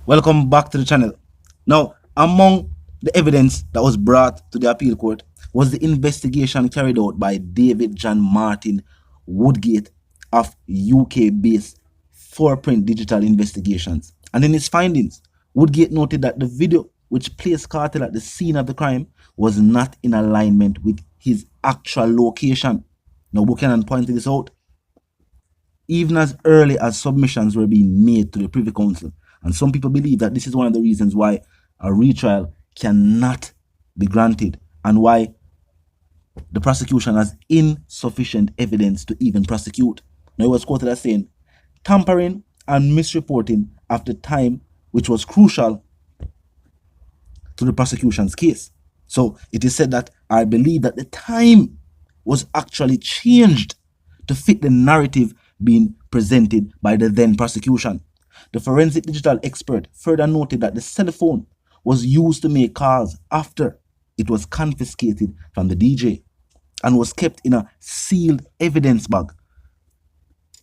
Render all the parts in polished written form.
Welcome back to the channel. Now, among the evidence that was brought to the appeal court was the investigation carried out by David John Martin Woodgate of UK-based Fourprint Digital Investigations. And in his findings, Woodgate noted that the video which placed Kartel at the scene of the crime was not in alignment with his actual location. Now, Buchanan pointed this out even as early as submissions were being made to the Privy Council. And some people believe that this is one of the reasons why a retrial cannot be granted and why the prosecution has insufficient evidence to even prosecute. Now, it was quoted as saying, tampering and misreporting of the time, which was crucial to the prosecution's case. So it is said that I believe that the time was actually changed to fit the narrative being presented by the then prosecution. The forensic digital expert further noted that the cell phone was used to make calls after it was confiscated from the DJ and was kept in a sealed evidence bag.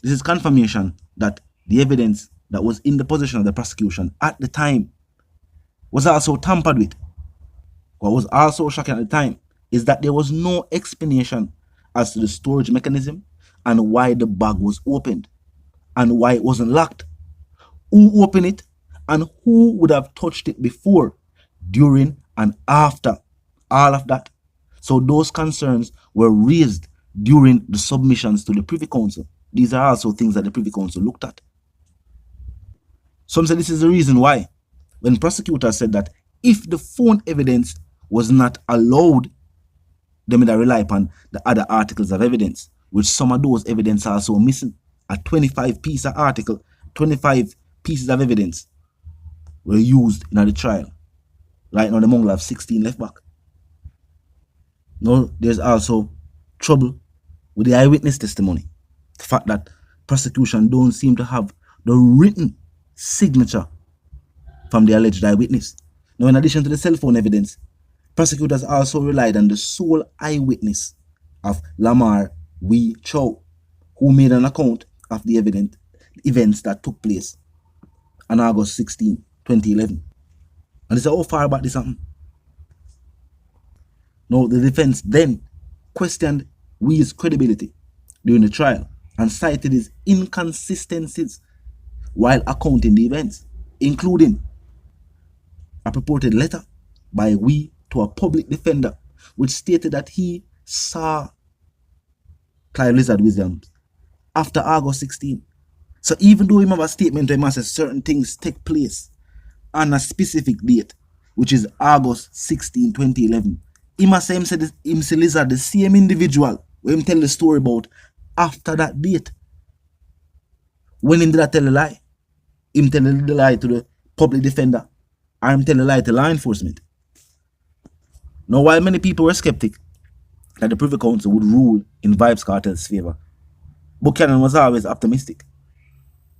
This is confirmation that the evidence that was in the possession of the prosecution at the time was also tampered with. What was also shocking at the time is that there was no explanation as to the storage mechanism and why the bag was opened and why it wasn't locked. Who opened it and who would have touched it before, during, and after all of that. So those concerns were raised during the submissions to the Privy Council. These are also things that the Privy Council looked at. Some say this is the reason why, when prosecutors said that if the phone evidence was not allowed, they would rely upon the other articles of evidence, which some of those evidence are also missing. A 25-piece article, 25 pieces of evidence were used in the trial. Right now, the Mongol have 16 left back. Now, there's also trouble with the eyewitness testimony. The fact that prosecution don't seem to have the written signature from the alleged eyewitness. Now, in addition to the cell phone evidence, prosecutors also relied on the sole eyewitness of Lamar Wee Chow, who made an account of the events that took place on August 16, 2011. And they said, how far back this happened? Now, the defense then questioned Wee's credibility during the trial and cited his inconsistencies while accounting the events, including a purported letter by Wee to a public defender which stated that he saw Clive Lizard Williams after August 16. So even though he have a statement where he says certain things take place on a specific date, which is August 16, 2011, he must say him say Lizard, the same individual where him tell the story about after that date. When him did I tell a lie? Him tell the lie to the public defender, or him tell a lie to law enforcement. Now, while many people were skeptic that the Privy Council would rule in Vybz Kartel's favor, Buchanan was always optimistic.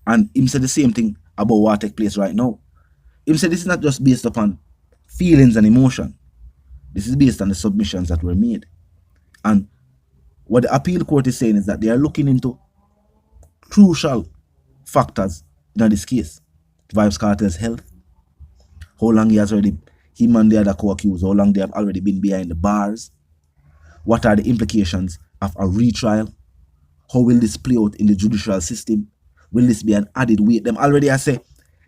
And him said the same thing about what takes place right now. Him said this is not just based upon feelings and emotion. This is based on the submissions that were made. And what the appeal court is saying is that they are looking into crucial factors in this case. Vybz Kartel's health, how long he has already, him and the other co-accused, how long they have already been behind the bars, what are the implications of a retrial, how will this play out in the judicial system, will this be an added weight? Them already I say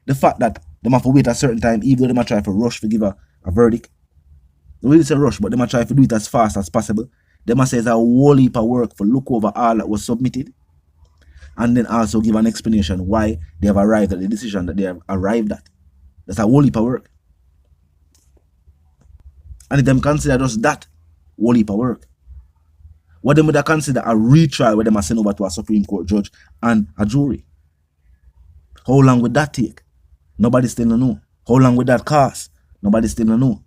the fact that them have to wait a certain time, even though they might try to rush to give a verdict. They really say rush, but they might try to do it as fast as possible. They must say it's a whole heap of work for look over all that was submitted and then also give an explanation why they have arrived at the decision that they have arrived at. That's a whole heap of work. And if them consider just that whole heap of work, what they would consider a retrial where they must send over to a Supreme Court judge and a jury. How long would that take? Nobody still don't know. How long would that cost? Nobody still don't know.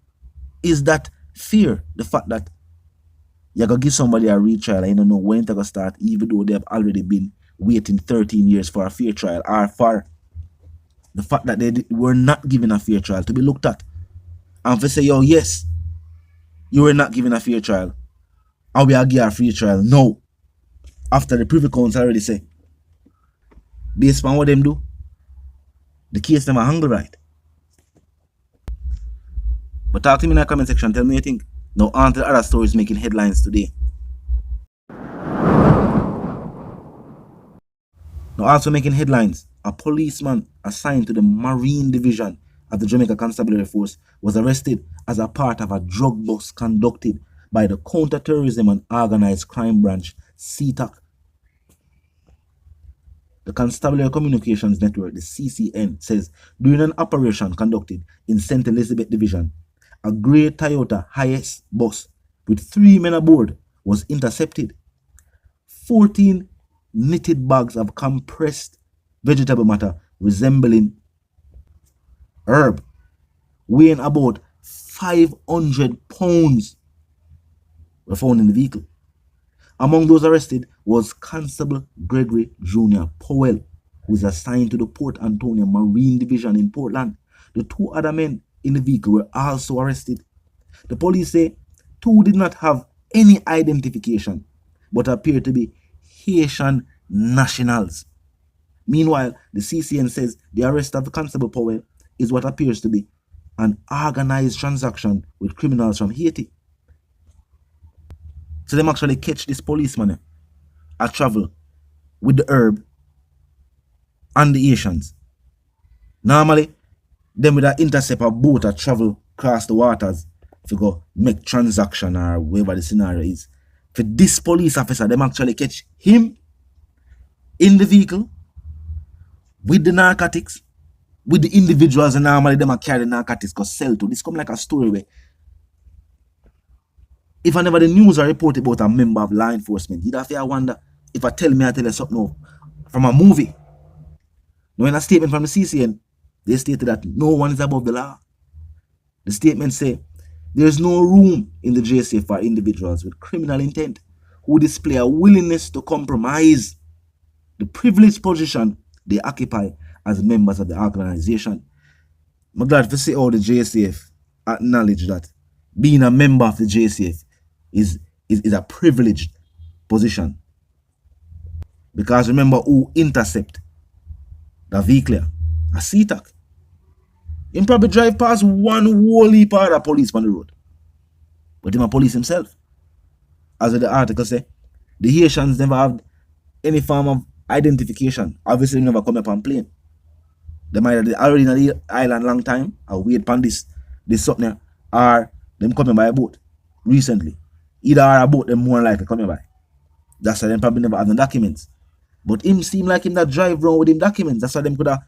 Is that fear? The fact that you're going to give somebody a retrial and you don't know when it's going to start, even though they have already been waiting 13 years for a fair trial, or for the fact that they were not given a fair trial to be looked at. And if they say, yo, yes, you were not given a fair trial, and we are give a free trial. No. After the Privy Council already say, based on what them do, the case them a handle right. But talk to me in the comment section. Tell me what you think. Now on to the other stories making headlines today. Now also making headlines, a policeman assigned to the Marine Division of the Jamaica Constabulary Force was arrested as a part of a drug bust conducted by the Counter-Terrorism and Organized Crime Branch, CTAC. The Constabulary Communications Network, the CCN, says during an operation conducted in St. Elizabeth Division, a grey Toyota Hiace bus with 3 men aboard was intercepted. 14 knitted bags of compressed vegetable matter resembling herb, weighing about 500 pounds, were found in the vehicle. Among those arrested was Constable Gregory Jr. Powell, who is assigned to the Port Antonio Marine Division in Portland. The 2 other men in the vehicle were also arrested. The police say 2 did not have any identification, but appeared to be Haitian nationals. Meanwhile, the CCN says the arrest of the Constable Powell is what appears to be an organized transaction with criminals from Haiti. So them actually catch this policeman at travel with the herb and the Haitians. Normally, them would intercept a boat at travel across the waters to go make transaction or whatever the scenario is. For this police officer, them actually catch him in the vehicle with the narcotics, with the individuals, and normally them carry the narcotics go sell to. This come like a story where if I never the news are report about a member of law enforcement, you'd have to wonder if I tell you something from a movie. Now in a statement from the CCN, they stated that no one is above the law. The statement say there is no room in the JSA for individuals with criminal intent who display a willingness to compromise the privileged position they occupy as members of the organization. I'm glad to see how the JSAF acknowledge that being a member of the JSAF is a privileged position. Because remember who intercept the vehicle? A CTAC. He probably drive past one whole heap of other police on the road. But him a police himself. As the article say, the Haitians never have any form of identification. Obviously they never come up on plane. They might have already in the island long time or wait upon this something, or them coming by a boat recently. Either a boat them more likely coming by. That's why them probably never have the documents. But him seem like him that drive around with him documents. That's why them could have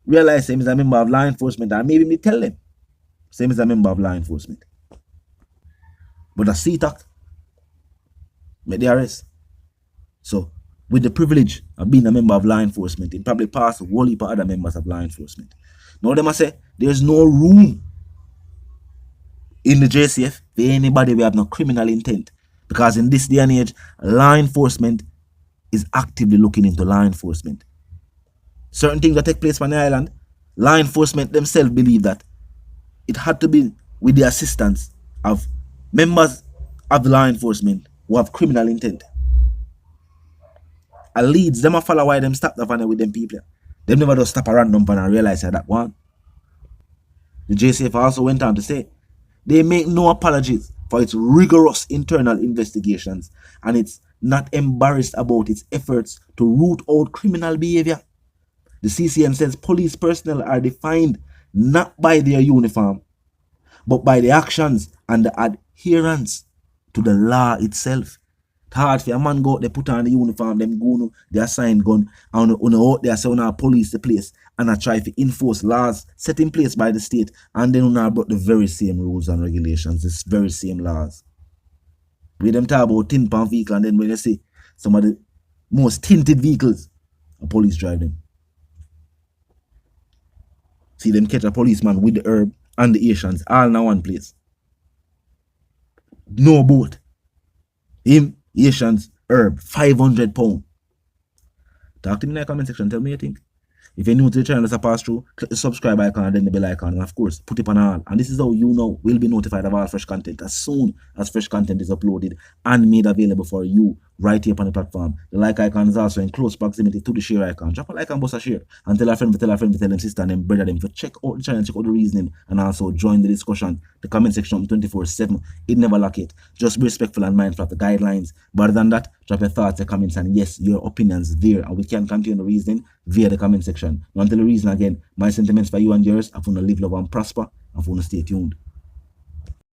realized him is a member of law enforcement, and maybe me tell them same as a member of law enforcement. But a CTAC made the arrest. So with the privilege of being a member of law enforcement, it probably passed a whole heap of other members of law enforcement. Now them must say there's no room in the JCF for anybody who have no criminal intent. Because in this day and age, law enforcement is actively looking into law enforcement. Certain things that take place on the island, law enforcement themselves believe that it had to be with the assistance of members of the law enforcement who have criminal intent. And leads them a follow why them stop the van with them people. Them never just stop a random van and realize that one. The JCF also went on to say they make no apologies for its rigorous internal investigations, and it's not embarrassed about its efforts to root out criminal behavior. The CCN says police personnel are defined not by their uniform, but by the actions and the adherence to the law itself. It's hard for a man go out, they put on the uniform, them go, they assign gun, and on out there say on police the place, and I try to enforce laws set in place by the state, and then I brought the very same rules and regulations, this very same laws. We them talk about tin pan vehicle, and then when they say some of the most tinted vehicles, a police drive them. See them catch a policeman with the herb and the Asians all in one place. No boat. Him, Asians, herb, 500 pounds. Talk to me in the comment section. Tell me what you think. If you're new to the channel as a pass through, click the subscribe icon and then the bell icon. And of course, put it on all. And this is how you know we'll be notified of all fresh content as soon as fresh content is uploaded and made available for you right here on the platform. The like icon is also in close proximity to the share icon. Drop a like and bust a share. And tell a friend, tell them sister and them brother them to check out the channel, check out the reasoning, and also join the discussion. The comment section 24/7. It never lack it. Just be respectful and mindful of the guidelines. But other than that, drop your thoughts, your comments, and yes, your opinions there. And we can continue the reasoning via the comment section. Now, until the reason again, my sentiments for you and yours, I want to live, love, and prosper. I want to stay tuned.